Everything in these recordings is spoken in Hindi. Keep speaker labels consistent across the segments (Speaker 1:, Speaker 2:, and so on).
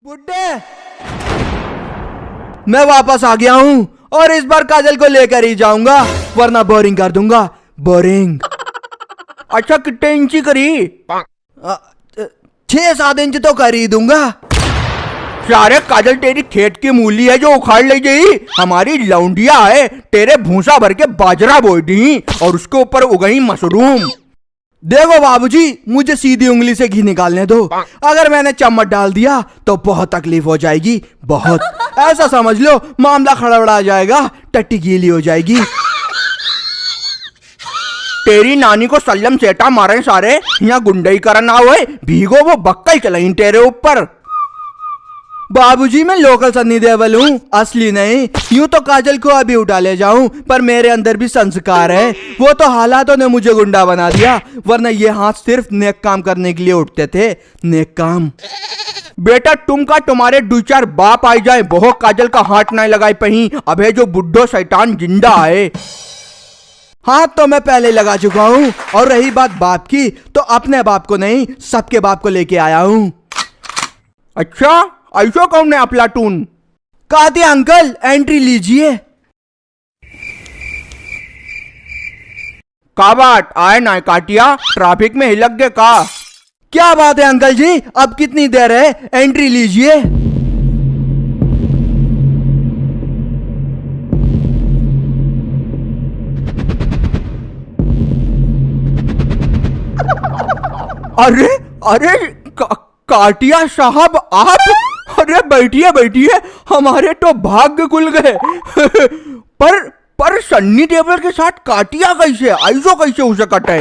Speaker 1: बुड्ढे, मैं वापस आ गया हूं और इस बार काजल को लेकर ही जाऊंगा, वरना बोरिंग कर दूंगा। बोरिंग। अच्छा, कितने इंची करी? 6-7 इंच तो कर ही दूंगा। सारे काजल तेरी खेत की मूली है जो उखाड़ ले गई। हमारी लौंडिया है, तेरे भूसा भर के बाजरा बोई दी और उसके ऊपर उगई मशरूम। देखो बाबूजी, मुझे सीधी उंगली से घी निकालने दो। अगर मैंने चम्मच डाल दिया तो बहुत तकलीफ हो जाएगी, बहुत। ऐसा समझ लो मामला खड़बड़ा जाएगा, टट्टी गीली हो जाएगी। तेरी नानी को सल्लम सेटा मारे सारे, यहाँ गुंडई करना हुए, भीगो वो बक्का चलाई तेरे ऊपर। बाबूजी, मैं लोकल सन्नी देओल हूँ, असली नहीं। यूं तो काजल को अभी उठा ले जाऊं, पर मेरे अंदर भी संस्कार है। वो तो हालातों ने मुझे गुंडा बना दिया, वरना ये हाथ सिर्फ नेक काम करने के लिए उठते थे। नेक काम। बेटा, तुम का तुम्हारे 2-4 बाप आ जाए, बहुत काजल का हाथ नहीं लगाई पही। अबे जो बुड्ढो शैतान जिंदा है। हाथ तो मैं पहले लगा चुका हूँ। और रही बात बाप की, तो अपने बाप को नहीं, सबके बाप को लेके आया हूँ। अच्छा, ऐसा कौन है अफलातून? कहते अंकल, एंट्री लीजिए। का बात आए ना काटिया, ट्रैफिक में हिलक गए का? क्या बात है अंकल जी, अब कितनी देर है, एंट्री लीजिए। अरे अरे, काटिया साहब आप? अरे बैठिए बैठिए, हमारे तो भाग्य खुल गए। पर सन्नी देओल के साथ काटिया कैसे, ऐसो कैसे उसे कटे?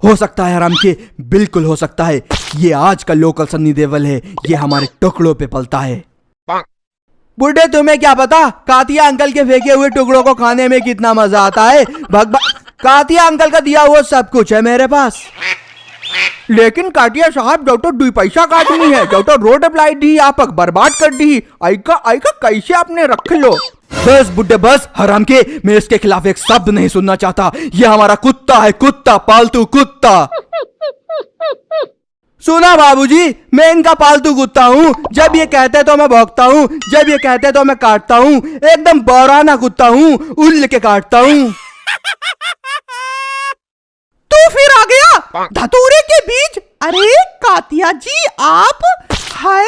Speaker 1: हो सकता है आराम के, बिल्कुल हो सकता है। ये आज का लोकल सन्नी देओल है, ये हमारे टुकड़ों पे पलता है। बुढ़े, तुम्हें क्या पता कातिया अंकल के फेंके हुए टुकड़ों को खाने में कितना मजा आता है। कातिया अंकल का दिया हुआ सब कुछ है मेरे पास। लेकिन काटिया साहब, जो तो 2 पैसा काटनी है, जो तो रोड अप्लाई दी आप बर्बाद कर दी। आइका कैसे आपने रख लो। बस बुड्ढे बस, हराम के, मैं इसके खिलाफ एक शब्द नहीं सुनना चाहता। ये हमारा कुत्ता है, कुत्ता, पालतू कुत्ता। सुना बाबूजी, मैं इनका पालतू कुत्ता हूँ। जब ये कहते तो मैं भौंकता हूँ, जब ये कहते तो मैं काटता हूँ। एकदम बौराना कुत्ता हूँ, उल्ल के काटता हूँ। तू फिर आ गया धतूरे के बीच। अरे कातिया जी, आप? Hi,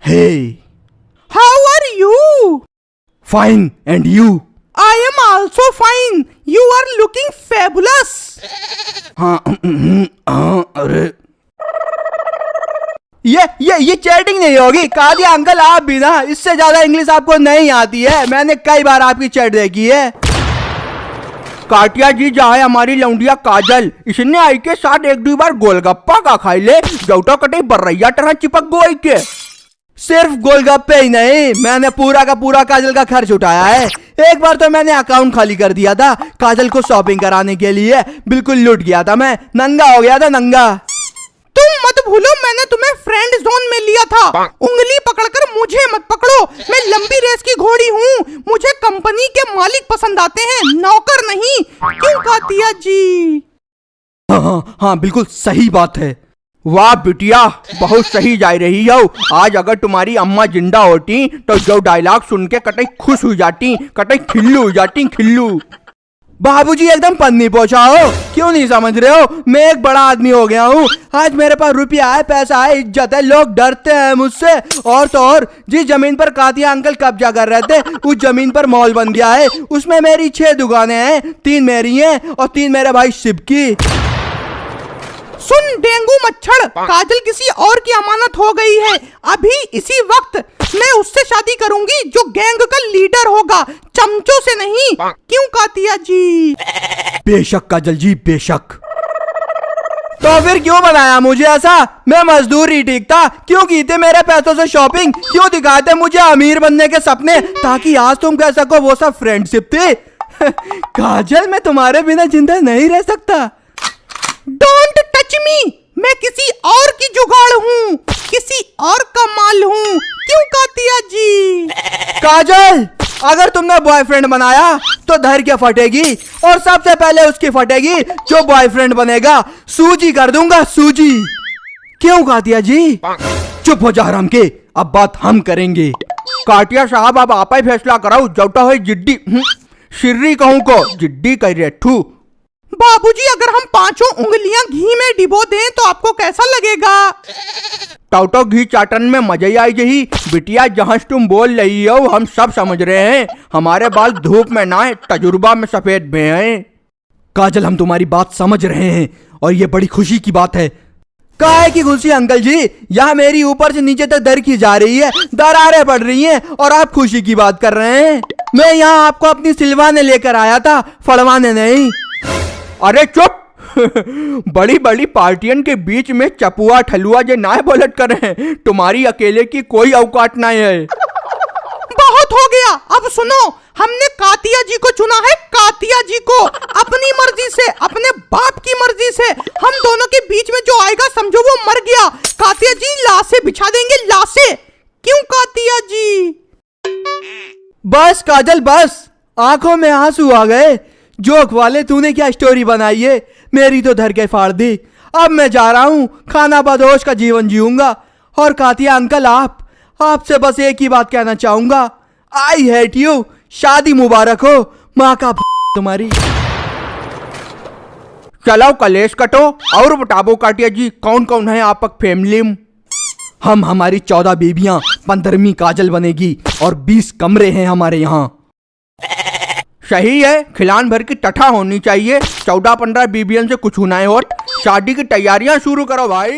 Speaker 1: hey, how are you? Fine, and you? I am also fine, you are looking fabulous. हाँ, अरे ये चैटिंग नहीं होगी। कातिया अंकल, आप भी ना, इससे ज्यादा इंग्लिश आपको नहीं आती है। मैंने कई बार आपकी चैट देखी है। काटिया जी, जाए हमारी लौंडिया काजल, इसने आई के साथ 1-2 बार गोलगप्पा का खाई ले, जौटा कटे बर्रैया तरह चिपक गो आई के। सिर्फ गोलगप्पे ही नहीं, मैंने पूरा का पूरा काजल का खर्च उठाया है। एक बार तो मैंने अकाउंट खाली कर दिया था काजल को शॉपिंग कराने के लिए। बिल्कुल लूट गया था मैं, नंगा हो गया था, नंगा। तुम मत भूलो, मैंने तुम्हें फ्रेंड जोन में लिया था। उंगली पकड़कर मुझे मत पकड़ो, मैं लंबी रेस की घोड़ी हूँ। मुझे कंपनी के मालिक पसंद आते हैं, नौकर नहीं। क्यों कातिया जी? हाँ, बिल्कुल सही बात है। वाह बिटिया, बहुत सही जा रही हो। आज अगर तुम्हारी अम्मा जिंदा होती तो जो डायलॉग सुन के कतई खुश हो जाती, कतई खिल्लू हो जाती, खिल्लू। बाबूजी, एकदम पन्नी पहुंचाओ। क्यों नहीं समझ रहे हो, मैं एक बड़ा आदमी हो गया हूँ। आज मेरे पास रुपया है, पैसा है, इज्जत है, लोग डरते हैं मुझसे। और तो और, जिस जमीन पर कातिया अंकल कब्जा कर रहे थे, उस जमीन पर मॉल बन गया है। उसमें मेरी 6 दुकानें हैं, 3 मेरी हैं और 3 मेरे भाई शिव की। सुन डेंगू मच्छर, काजल किसी और की अमानत हो गई है। अभी इसी वक्त मैं उससे शादी करूंगी जो गैंग का लीडर होगा, चमचों से नहीं। क्यों कातिया जी? बेशक काजल जी, बेशक। तो फिर क्यों बनाया मुझे ऐसा? मैं मजदूर ही ठीक था। क्यों की थे मेरे पैसों से शॉपिंग? क्यों दिखाते मुझे अमीर बनने के सपने, ताकि आज तुम कह सको वो सब फ्रेंडशिप थी? काजल, मैं तुम्हारे बिना जिंदा नहीं रह सकता। डोंट टच मी, मैं किसी और की जुगाड़ हूँ, किसी और का माल हूँ। क्यों कातिया जी? काजल, अगर तुमने बॉयफ्रेंड बनाया तो धर के फटेगी, और सबसे पहले उसकी फटेगी जो बॉयफ्रेंड बनेगा। सूजी कर दूंगा, सूजी। क्यों कातिया जी? चुप हो जा हराम के, अब बात हम करेंगे। काटिया साहब अब आप ही फैसला कराओ, जौटा है जिड्डी शिर्री कहूँ को जिड्डी कह रहे ठू।
Speaker 2: बाबूजी अगर हम 5 उंगलियां घी में डिबो दें तो आपको कैसा लगेगा?
Speaker 1: टौटो घी चाटन में मजा ही आई जही। बिटिया जहां तुम बोल रही हो हम सब समझ रहे हैं, हमारे बाल धूप में ना है, तजुर्बा में सफेद में हैं। काजल हम तुम्हारी बात समझ रहे हैं और ये बड़ी खुशी की बात है। काहे की खुशी अंकल जी? यहाँ मेरी ऊपर से नीचे तक दर की जा रही है, दरारें पड़ रही हैं और आप खुशी की बात कर रहे हैं। मैं यहाँ आपको अपनी सिलवाने लेकर आया था, फड़वाने नहीं। अरे चुप बड़ी बड़ी पार्टियन के बीच में चपुआ ठलुआ जे ना बोलट कर रहे हैं, तुम्हारी अकेले की कोई औकात नहीं है।
Speaker 2: बहुत हो गया, अब सुनो, हमने कातिया जी को चुना है, कातिया जी को, अपनी मर्जी से, अपने बाप की मर्जी से। हम दोनों के बीच में जो आएगा समझो वो मर गया। कातिया जी लाशें बिछा देंगे, लाशें। क्यों कातिया जी?
Speaker 1: बस काजल बस, आंखों में आंसू आ गए। जोक वाले तूने क्या स्टोरी बनाई है, मेरी तो धर के फाड़ दी। अब मैं जा रहा हूँ, खाना बदोश का जीवन जीऊंगा। और कातिया अंकल आपसे बस एक ही बात कहना चाहूंगा, आई हेट यू। शादी मुबारक हो, माँ का तुम्हारी। चलो कलेश कटो और बताबो काटिया जी, कौन कौन है आपक फैमिली में? हम हमारी 14 बीबियां, 15वीं काजल बनेगी और 20 कमरे हैं हमारे यहाँ। सही है, खिलान भर की टठा होनी चाहिए। 14-15 बीबियन से कुछ होना है। और शादी की तैयारियां शुरू करो भाई।